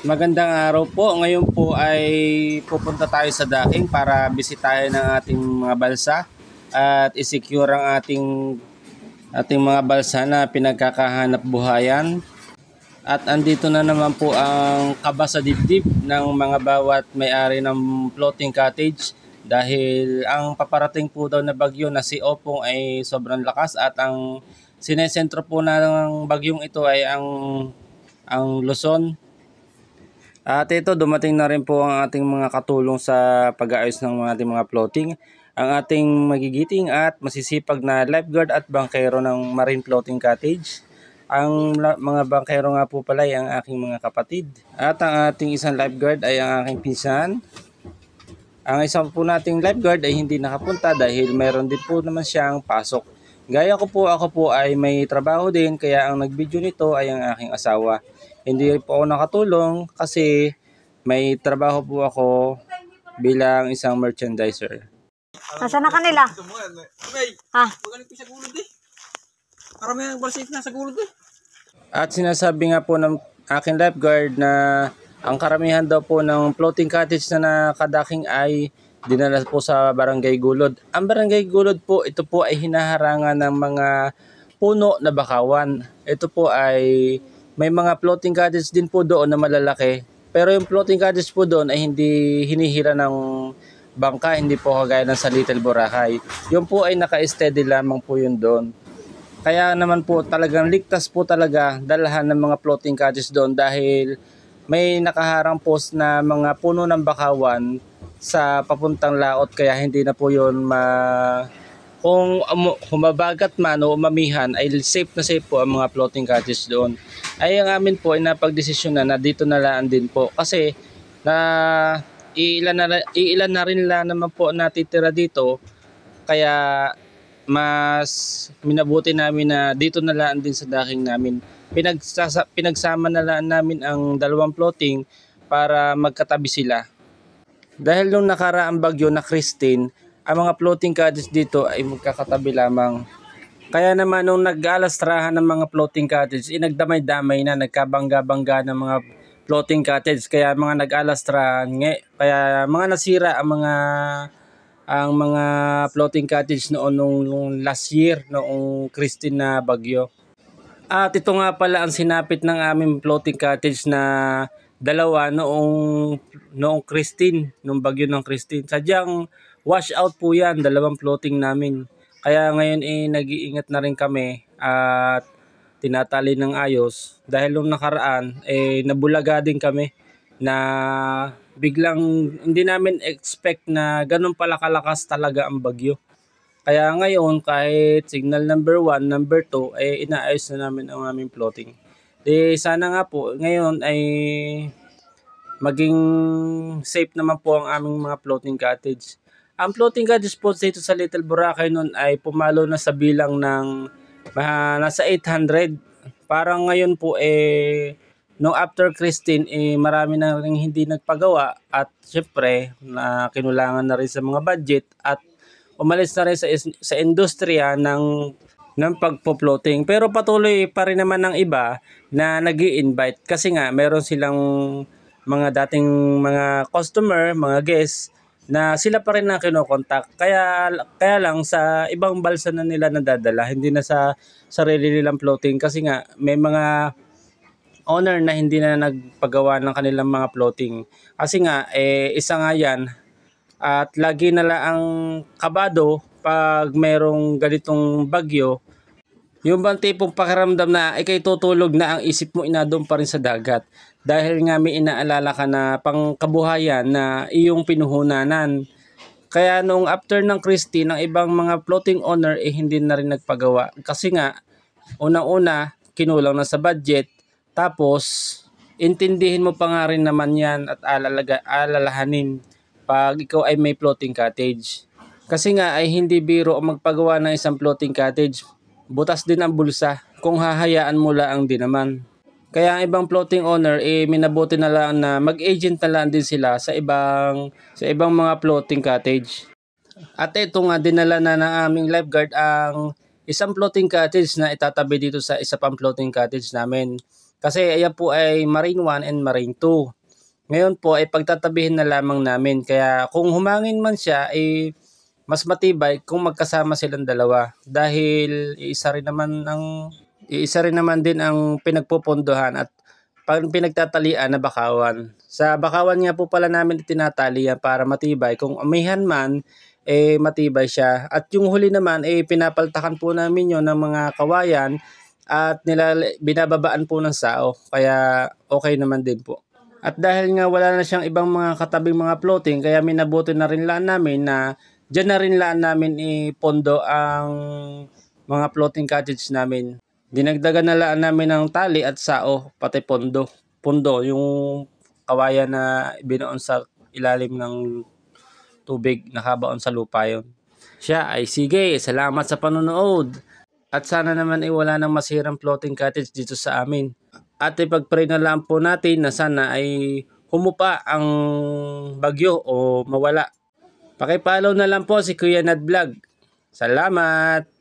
Magandang araw po. Ngayon po ay pupunta tayo sa docking para bisitahin ang ating mga balsa at i-secure ang ating mga balsa na pinagkakahanap buhayan. At andito na naman po ang kaba sa dibdib ng mga bawat may-ari ng floating cottage dahil ang paparating po daw na bagyo na si Opong ay sobrang lakas at ang sinesentro po ng bagyong ito ay ang Luzon. At ito, dumating na rin po ang ating mga katulong sa pag-aayos ng ating mga floating. Ang ating magigiting at masisipag na lifeguard at bangkero ng Marine Floating Cottage. Ang mga bangkero nga po pala ay ang aking mga kapatid. At ang ating isang lifeguard ay ang aking pinsan. Ang isang po nating lifeguard ay hindi nakapunta dahil meron din po naman siyang pasok. Gaya ko po, ako po ay may trabaho din kaya ang nag-video nito ay ang aking asawa. Hindi po ako nakatulong kasi may trabaho po ako bilang isang merchandiser. Nasaan na kanila? Ha? At sinasabi nga po ng aking lifeguard na ang karamihan daw po ng floating cottage na nakadaking ay dinala po sa Barangay Gulod. Ang Barangay Gulod po, ito po ay hinaharangan ng mga puno na bakawan. Ito po ay may mga floating cottage din po doon na malalaki. Pero yung floating cottage po doon ay hindi hinihira ng bangka, hindi po kagaya ng sa Little Boracay. Yung po ay naka-steady lamang po yun doon. Kaya naman po talagang ligtas po talaga dalahan ng mga floating cottage doon dahil may nakaharang post na mga puno ng bakawan sa papuntang laot kaya hindi na po yun kung humabagat man o umamihan ay safe na safe po ang mga floating cottage doon. Ay ang amin po ay napagdesisyon na dito na laan din po kasi iilan na rin lang naman po natitira dito kaya mas minabuti namin na dito na laan din sa docking namin. Pinagsama na laan namin ang dalawang floating para magkatabi sila. Dahil nung nakaraang bagyo na Christine, ang mga floating cottage dito ay magkakatabi lamang. Kaya naman nung nag-alastrahan ng mga floating cottage, nagdamay-damay na, nagkabangga-bangga ng mga floating cottage. Kaya mga nag-alastrahan, kaya mga nasira ang mga floating cottage noon nung last year, noong Christine na bagyo. At ito nga pala ang sinapit ng aming floating cottage na dalawa noong Christine, nung bagyo ng Christine. Sadyang wash out po yan, dalawang floating namin. Kaya ngayon nag-iingat na rin kami at tinatali ng ayos. Dahil nung nakaraan, nabulaga din kami na biglang hindi namin expect na ganun pala kalakas talaga ang bagyo. Kaya ngayon kahit signal number 1, number 2, inaayos na namin ang aming floating. Sana nga po ngayon ay maging safe naman po ang aming mga floating cottage. Ang floating cottage po dito sa Little Boracay noon ay pumalo na sa bilang ng nasa 800. Parang ngayon po no after Christine marami na rin hindi nagpagawa at syempre na kinulangan na rin sa mga budget at umalis na rin sa industriya ng pagpo-floating. Pero patuloy pa rin naman ng iba na nag-i-invite kasi nga meron silang mga dating mga customer, mga guests na sila pa rin na kinokontak. Kaya lang sa ibang balsa na nila nadadala, hindi na sa sarili nilang floating kasi nga may mga owner na hindi na nagpagawa ng kanilang mga floating. Kasi nga isa nga yan at lagi na lang ang kabado pag merong ganitong bagyo. Yung bang tipong pakiramdam na ikay tutulog na ang isip mo inadong pa rin sa dagat. Dahil nga may inaalala ka na pangkabuhayan na iyong pinuhunanan. Kaya noong after ng Christine, ng ibang mga floating owner hindi na rin nagpagawa. Kasi nga, unang-una, kinulang na sa budget. Tapos, intindihin mo pa nga rin naman yan at alalahanin pag ikaw ay may floating cottage. Kasi nga ay hindi biro ang magpagawa ng isang floating cottage. Butas din ang bulsa kung hahayaan mo lang din naman. Kaya ang ibang floating owner minabuti na lang na mag-agent na lang din sila sa ibang mga floating cottage. At ito nga dinala na ng aming lifeguard ang isang floating cottage na itatabi dito sa isa pang floating cottage namin. Kasi ayan po ay Marine 1 and Marine 2. Ngayon po ay pagtatabihin na lamang namin. Kaya kung humangin man siya ay mas matibay kung magkasama silang dalawa dahil iisa rin naman din ang pinagpupunduhan at pinagtatalian na bakawan. Sa bakawan nga po pala namin tinatali yan para matibay. Kung amihan man, matibay siya. At yung huli naman, pinapaltakan po namin yon ng mga kawayan at binababaan po ng sao. Kaya okay naman din po. At dahil nga wala na siyang ibang mga katabing mga floating, kaya minabuti na rin laan namin na dyan na rin laan namin ipondo ang mga floating cottage namin. Dinagdagan na laan namin ng tali at sao, pati pondo. Pondo, yung kawayan na binoon sa ilalim ng tubig, nakabaon sa lupa yun. Siya ay sige, salamat sa panonood. At sana naman wala nang masirang floating cottage dito sa amin. At ipag-pray na lang po natin na sana ay humupa ang bagyo o mawala. Paki-follow na lang po si Kuya Nad Vlog. Salamat!